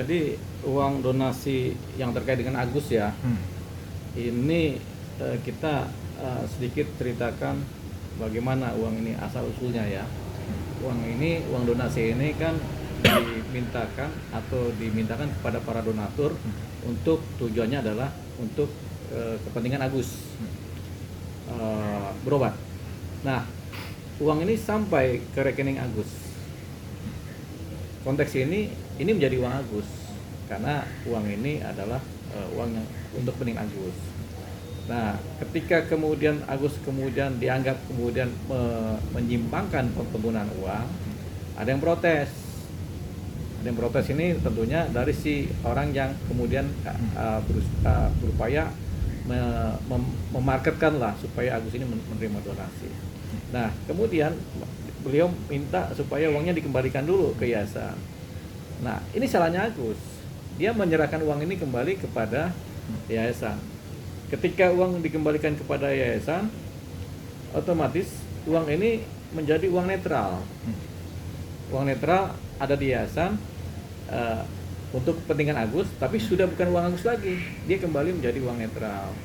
Jadi uang donasi yang terkait dengan Agus ya, ini kita sedikit ceritakan bagaimana uang ini asal usulnya ya. Uang donasi ini kan dimintakan kepada para donatur untuk tujuannya adalah untuk kepentingan Agus berobat. Nah, uang ini sampai ke rekening Agus. Konteks ini menjadi uang Agus karena uang ini adalah uang yang untuk kepentingan Agus. Nah, ketika kemudian Agus dianggap menyimpangkan penggunaan uang, ada yang protes. Ada yang protes ini tentunya dari si orang yang kemudian berupaya memarketkan lah supaya Agus ini menerima donasi. Nah, kemudian beliau minta supaya uangnya dikembalikan dulu ke yayasan. Nah, ini salahnya Agus. Dia menyerahkan uang ini kembali kepada yayasan. Ketika uang dikembalikan kepada yayasan, otomatis uang ini menjadi uang netral. Uang netral ada di yayasan untuk kepentingan Agus, tapi sudah bukan uang Agus lagi. Dia kembali menjadi uang netral.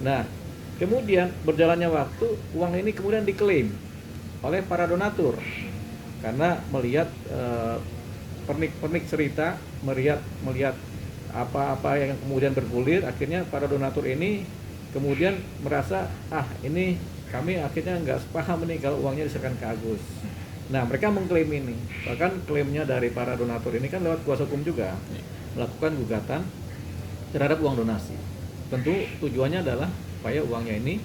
Nah, kemudian berjalannya waktu, uang ini kemudian diklaim oleh para donatur karena melihat pernik-pernik cerita, melihat apa-apa yang kemudian bergulir, akhirnya para donatur ini kemudian merasa ini kami akhirnya nggak sepaham nih kalau uangnya diserahkan ke Agus. Nah, mereka mengklaim ini, bahkan klaimnya dari para donatur ini kan lewat kuasa hukum juga melakukan gugatan terhadap uang donasi. Tentu tujuannya adalah supaya uangnya ini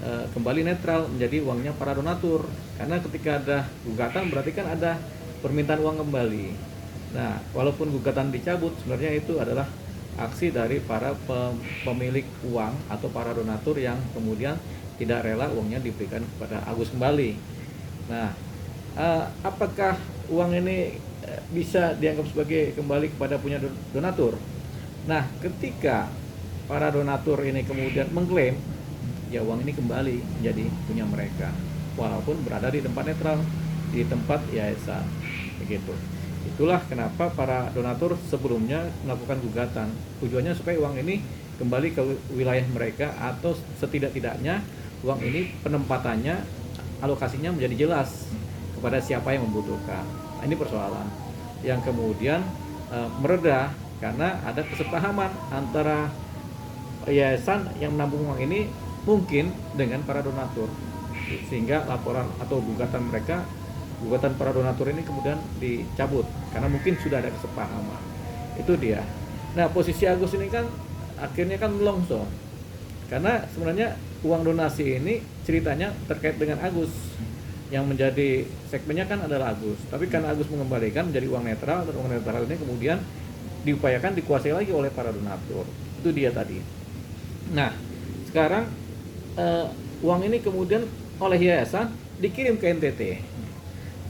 kembali netral menjadi uangnya para donatur, karena ketika ada gugatan berarti kan ada permintaan uang kembali. Nah, walaupun gugatan dicabut, sebenarnya itu adalah aksi dari para pemilik uang atau para donatur yang kemudian tidak rela uangnya diberikan kepada Agus kembali. Nah, apakah uang ini bisa dianggap sebagai kembali kepada punya donatur? Nah, ketika para donatur ini kemudian mengklaim, ya uang ini kembali menjadi punya mereka walaupun berada di tempat netral, di tempat yayasan, begitu. Itulah kenapa para donatur sebelumnya melakukan gugatan, tujuannya supaya uang ini kembali ke wilayah mereka, atau setidak-tidaknya uang ini penempatannya, alokasinya menjadi jelas kepada siapa yang membutuhkan. Nah, ini persoalan yang kemudian mereda karena ada kesepahaman antara yayasan yang menampung uang ini mungkin dengan para donatur, sehingga laporan atau gugatan para donatur ini kemudian dicabut karena mungkin sudah ada kesepahaman. Itu dia. Nah, posisi Agus ini kan akhirnya kan melongso karena sebenarnya uang donasi ini ceritanya terkait dengan Agus, yang menjadi segmennya kan adalah Agus, tapi karena Agus mengembalikan menjadi uang netral, dan uang netral ini kemudian diupayakan dikuasai lagi oleh para donatur. Itu dia tadi. Nah, sekarang uang ini kemudian oleh yayasan dikirim ke NTT.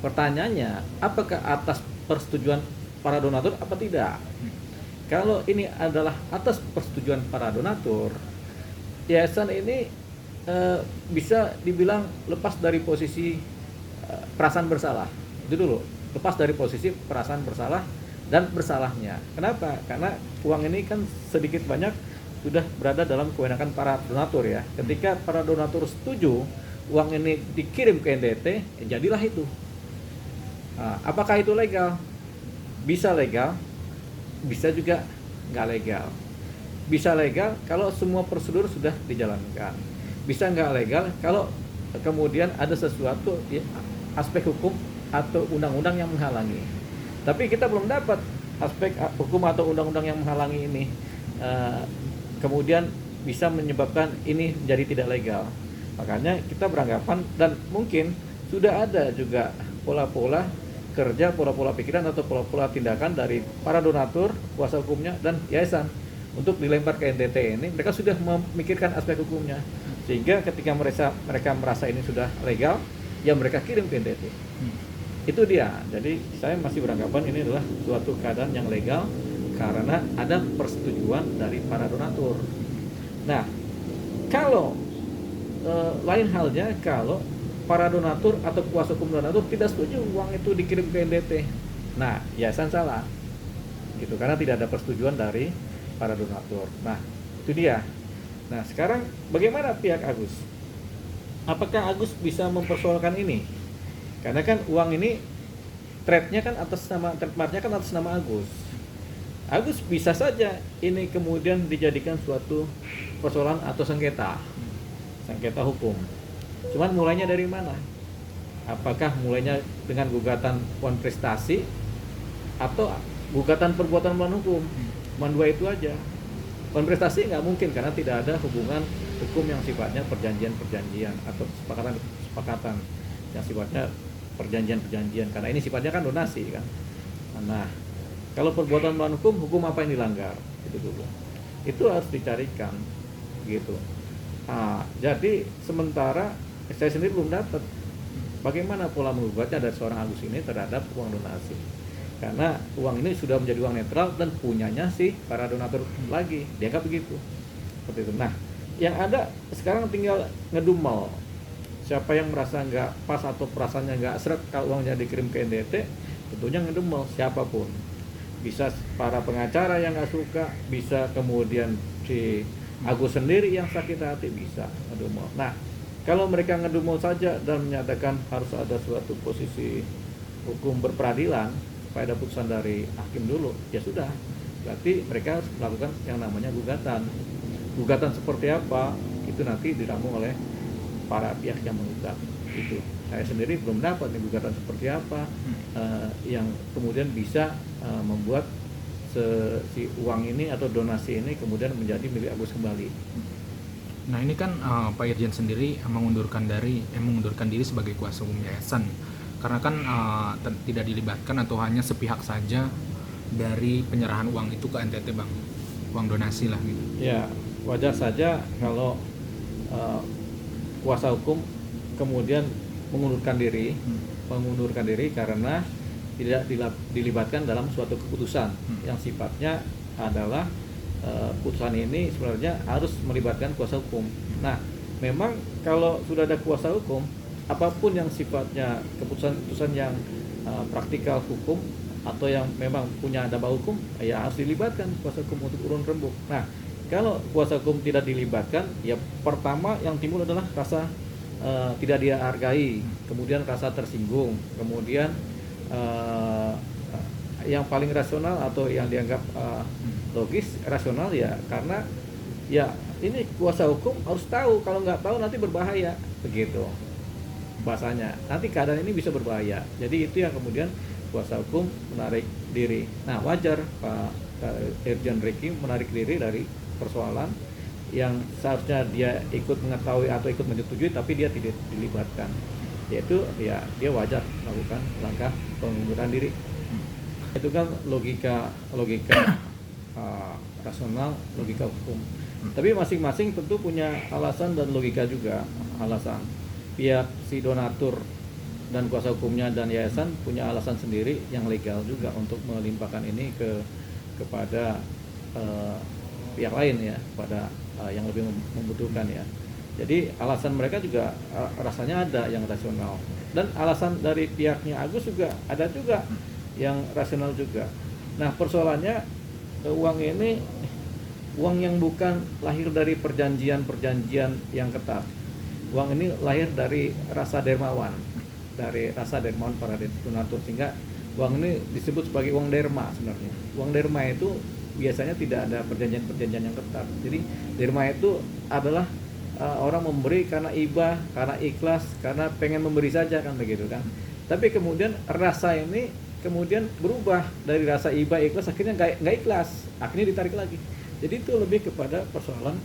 Pertanyaannya, apakah atas persetujuan para donatur apa tidak? Kalau ini adalah atas persetujuan para donatur, yayasan ini bisa dibilang lepas dari posisi perasaan bersalah. Itu dulu, lepas dari posisi perasaan bersalah dan bersalahnya. Kenapa? Karena uang ini kan sedikit banyak sudah berada dalam kewenangan para donatur ya. Ketika para donatur setuju uang ini dikirim ke NTT, jadilah itu. Nah, apakah itu legal? Bisa legal, bisa juga nggak legal. Bisa legal kalau semua prosedur sudah dijalankan. Bisa nggak legal kalau kemudian ada sesuatu aspek hukum atau undang-undang yang menghalangi. Tapi kita belum dapat aspek hukum atau undang-undang yang menghalangi ini. Kemudian bisa menyebabkan ini jadi tidak legal. Makanya kita beranggapan, dan mungkin sudah ada juga pola-pola kerja, pola-pola pikiran atau pola-pola tindakan dari para donatur, kuasa hukumnya, dan yayasan untuk dilempar ke NTT ini. Mereka sudah memikirkan aspek hukumnya, sehingga ketika mereka merasa ini sudah legal, ya mereka kirim ke NTT. Itu dia. Jadi saya masih beranggapan ini adalah suatu keadaan yang legal karena ada persetujuan dari para donatur. Nah, kalau lain halnya kalau para donatur atau kuasa hukum donatur tidak setuju uang itu dikirim ke NTT, nah yayasan salah. gitu, karena tidak ada persetujuan dari para donatur. Nah, itu dia. Nah, sekarang bagaimana pihak Agus? Apakah Agus bisa mempersoalkan ini? Karena kan uang ini trade-nya kan atas nama, trademark-nya kan atas nama Agus. Agus bisa saja ini kemudian dijadikan suatu persoalan atau sengketa hukum. Cuman mulainya dari mana? Apakah mulainya dengan gugatan poin prestasi atau gugatan perbuatan melawan hukum? Cuma dua itu aja. Poin prestasi nggak mungkin karena tidak ada hubungan hukum yang sifatnya perjanjian atau kesepakatan yang sifatnya perjanjian karena ini sifatnya kan donasi kan. Nah, kalau perbuatan melawan hukum apa yang dilanggar? Itu dulu. Itu harus dicarikan gitu. Nah, jadi sementara saya sendiri belum dapat bagaimana pola menggugatnya dari seorang Agus ini terhadap uang donasi. Karena uang ini sudah menjadi uang netral dan punyanya sih para donatur lagi, dianggap begitu. Seperti itu. Nah, yang ada sekarang tinggal ngedumel. Siapa yang merasa nggak pas atau perasaannya nggak seret kalau uangnya dikirim ke NTT, tentunya ngedumel siapapun. Bisa para pengacara yang nggak suka, bisa kemudian si Agus sendiri yang sakit hati, bisa ngedumel. Nah, kalau mereka ngedumel saja dan menyatakan harus ada suatu posisi hukum berperadilan, supaya ada putusan dari hakim dulu, ya sudah. Berarti mereka harus melakukan yang namanya gugatan. Gugatan seperti apa, itu nanti diramu oleh para pihak yang menggugat. Itu saya sendiri belum dapat nih gugatan seperti apa yang kemudian bisa membuat si uang ini atau donasi ini kemudian menjadi milik Agus kembali. Nah, ini kan Pak Irjen sendiri mengundurkan diri sebagai kuasa hukum yayasan karena kan tidak dilibatkan atau hanya sepihak saja dari penyerahan uang itu ke NTT, Bang, uang donasi lah gitu. Ya, wajar saja kalau kuasa hukum kemudian mengundurkan diri karena tidak dilibatkan dalam suatu keputusan yang sifatnya adalah putusan ini sebenarnya harus melibatkan kuasa hukum. Nah, memang kalau sudah ada kuasa hukum, apapun yang sifatnya keputusan yang praktikal hukum atau yang memang punya dampak hukum, ya harus dilibatkan kuasa hukum untuk urun rembuk. Nah, kalau kuasa hukum tidak dilibatkan, ya pertama yang timbul adalah rasa tidak dihargai, kemudian rasa tersinggung, kemudian yang paling rasional atau yang dianggap logis rasional ya karena ya ini kuasa hukum harus tahu, kalau nggak tahu nanti berbahaya, begitu bahasanya, nanti keadaan ini bisa berbahaya. Jadi itu yang kemudian kuasa hukum menarik diri. Nah, wajar Pak Irjen Ricky menarik diri dari persoalan yang seharusnya dia ikut mengetahui atau ikut menyetujui tapi dia tidak dilibatkan, yaitu ya dia wajar melakukan langkah pengunduran diri. Itu kan logika rasional, logika hukum. Tapi masing-masing tentu punya alasan dan logika juga. Alasan pihak si donatur dan kuasa hukumnya dan yayasan punya alasan sendiri yang legal juga untuk melimpahkan ini kepada pihak lain ya, kepada yang lebih membutuhkan ya. Jadi alasan mereka juga rasanya ada yang rasional, dan alasan dari pihaknya Agus juga ada juga yang rasional juga. Nah, persoalannya uang ini uang yang bukan lahir dari perjanjian yang ketat. Uang ini lahir dari rasa dermawan para donatur, sehingga uang ini disebut sebagai uang derma. Sebenarnya uang derma itu biasanya tidak ada perjanjian yang ketat. Jadi derma itu adalah orang memberi karena iba, karena ikhlas, karena pengen memberi saja kan begitu kan. Tapi kemudian rasa ini kemudian berubah dari rasa iba ikhlas akhirnya nggak ikhlas, akhirnya ditarik lagi. Jadi itu lebih kepada persoalan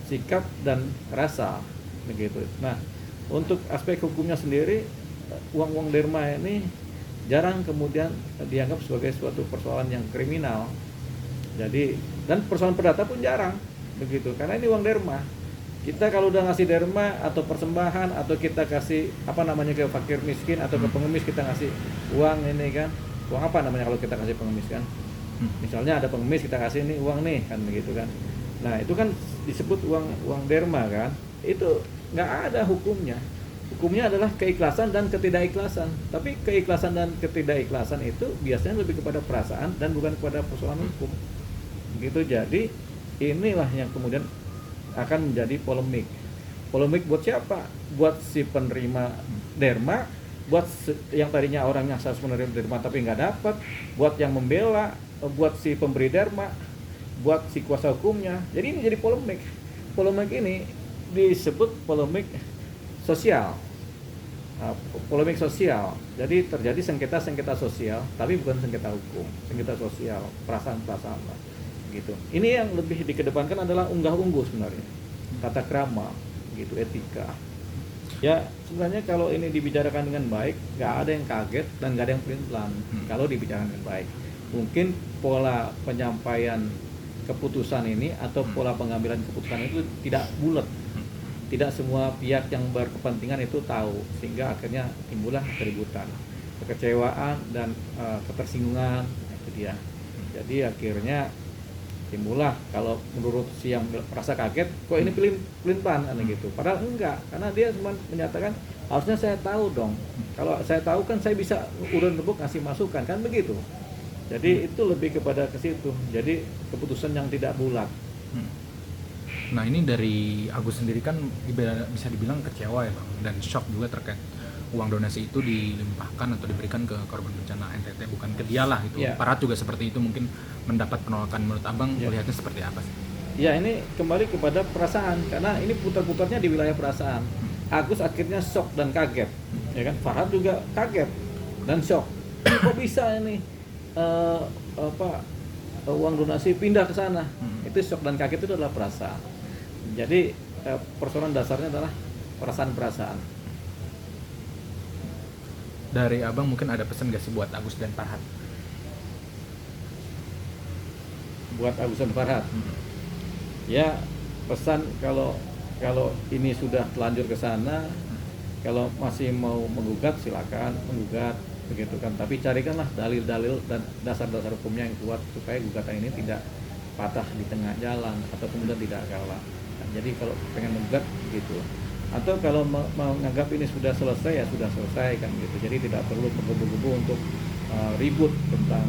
sikap dan rasa begitu. Nah, untuk aspek hukumnya sendiri, uang derma ini jarang kemudian dianggap sebagai suatu persoalan yang kriminal. Jadi dan persoalan perdata pun jarang begitu, karena ini uang derma. Kita kalau udah ngasih derma atau persembahan atau kita kasih ke fakir miskin atau ke pengemis, kita ngasih uang ini kan, uang apa namanya kalau kita kasih pengemis kan, misalnya ada pengemis kita kasih ini uang nih kan begitu kan. Nah, itu kan disebut uang derma kan, itu nggak ada hukumnya. hukumnya adalah keikhlasan dan ketidakikhlasan. Tapi keikhlasan dan ketidakikhlasan itu biasanya lebih kepada perasaan dan bukan kepada persoalan hukum. Begitu, jadi inilah yang kemudian akan menjadi polemik. Polemik buat siapa? Buat si penerima derma, buat yang tadinya orangnya harus menerima derma tapi nggak dapat, buat yang membela, buat si pemberi derma, buat si kuasa hukumnya. Jadi ini jadi polemik. Polemik ini disebut polemik sosial. Polemik sosial. Jadi terjadi sengketa sosial, tapi bukan sengketa hukum, sengketa sosial, perasaan-perasaan lah. Gitu. Ini yang lebih dikedepankan adalah unggah-ungguh sebenarnya, tata krama, gitu, etika. Ya sebenarnya kalau ini dibicarakan dengan baik, nggak ada yang kaget dan nggak ada yang pelin-pelan. Kalau dibicarakan dengan baik, mungkin pola penyampaian keputusan ini atau pola pengambilan keputusan itu tidak bulat. Tidak semua pihak yang berkepentingan itu tahu, sehingga akhirnya timbullah keributan, kekecewaan dan ketersinggungan. Itu dia. Jadi akhirnya timbullah, kalau menurut si yang merasa kaget, kok ini pelin-pelan gitu. Padahal enggak, karena dia cuma menyatakan harusnya saya tahu dong. Kalau saya tahu kan saya bisa urun rebuk ngasih masukan, kan begitu. Jadi itu lebih kepada ke situ. Jadi keputusan yang tidak bulat. Nah ini dari Agus sendiri kan bisa dibilang kecewa ya Bang, dan shock juga terkait uang donasi itu dilimpahkan atau diberikan ke korban bencana NTT, bukan ke dia lah itu. Yeah. Parat juga seperti itu, mungkin mendapat penolakan. Menurut Abang melihatnya seperti apa sih? Ya ini kembali kepada perasaan, karena ini putar-putarnya di wilayah perasaan. Agus akhirnya shock dan kaget, ya kan? Farhad juga kaget dan shock. Kok bisa ini uang donasi pindah ke sana? Itu shock dan kaget itu adalah perasaan. Jadi persoalan dasarnya adalah perasaan-perasaan. Dari Abang mungkin ada pesan gak sih buat Agus dan Farhad? Buat Agus dan Farhad, ya pesan kalau ini sudah telanjur ke sana, kalau masih mau menggugat silakan menggugat, begitu kan. Tapi carikanlah dalil-dalil dan dasar-dasar hukumnya yang kuat supaya gugatan ini tidak patah di tengah jalan atau kemudian tidak kalah. Nah, jadi kalau pengen menggugat gitu. Atau kalau menganggap ini sudah selesai, ya sudah selesai kan gitu. Jadi tidak perlu menggebu-gebu untuk ribut tentang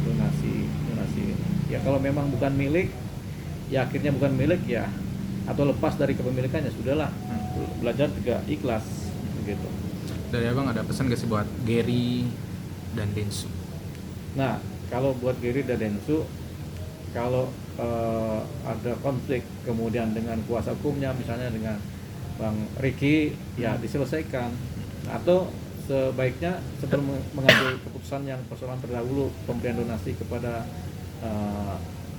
donasi ini. Ya kalau memang bukan milik, ya akhirnya bukan milik ya, atau lepas dari kepemilikannya, sudahlah. Belajar juga ikhlas begitu. Dari Abang ada pesan gak sih buat Gary dan Densu? Nah kalau buat Gary dan Densu, kalau ada konflik kemudian dengan kuasa hukumnya, misalnya dengan Bang Ricky, ya diselesaikan. Atau sebaiknya sebelum mengambil keputusan yang persoalan terdahulu pemberian donasi kepada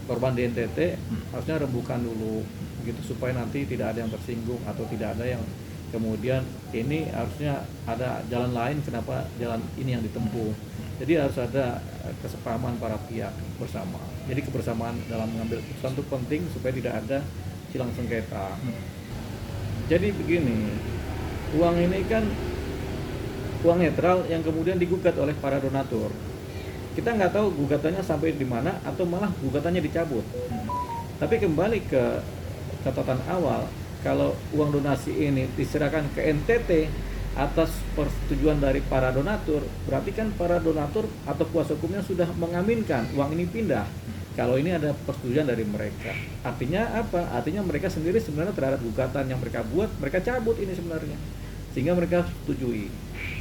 korban di NTT, harusnya rembukan dulu gitu, supaya nanti tidak ada yang tersinggung atau tidak ada yang kemudian ini harusnya ada jalan lain, kenapa jalan ini yang ditempuh. Jadi harus ada kesepahaman para pihak bersama. Jadi kebersamaan dalam mengambil keputusan itu penting supaya tidak ada silang sengketa. Jadi begini, uang ini kan uang netral yang kemudian digugat oleh para donatur. Kita nggak tahu gugatannya sampai di mana atau malah gugatannya dicabut. Tapi kembali ke catatan awal, kalau uang donasi ini diserahkan ke NTT atas persetujuan dari para donatur, berarti kan para donatur atau kuasa hukumnya sudah mengaminkan uang ini pindah. Kalau ini ada persetujuan dari mereka, artinya apa? Artinya mereka sendiri sebenarnya terhadap gugatan yang mereka buat, mereka cabut ini sebenarnya, sehingga mereka setujui.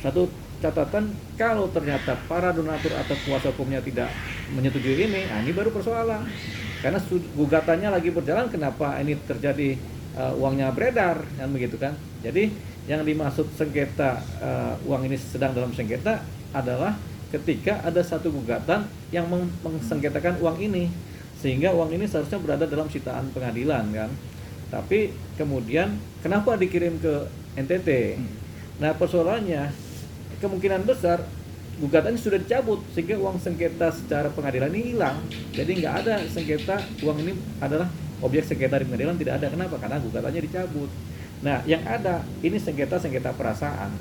Satu catatan, kalau ternyata para donatur atau kuasa hukumnya tidak menyetujui ini, nah ini baru persoalan. Karena gugatannya lagi berjalan, kenapa ini terjadi uangnya beredar, kan begitu kan? Jadi yang dimaksud sengketa, uang ini sedang dalam sengketa adalah ketika ada satu gugatan yang mengsengketakan uang ini, sehingga uang ini seharusnya berada dalam sitaan pengadilan kan. Tapi kemudian kenapa dikirim ke NTT? Nah persoalannya kemungkinan besar gugatannya sudah dicabut, sehingga uang sengketa secara pengadilan ini hilang. Jadi nggak ada sengketa, uang ini adalah objek sengketa di pengadilan, tidak ada. Kenapa? Karena gugatannya dicabut. Nah yang ada ini sengketa perasaan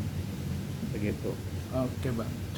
begitu. Oke Bang.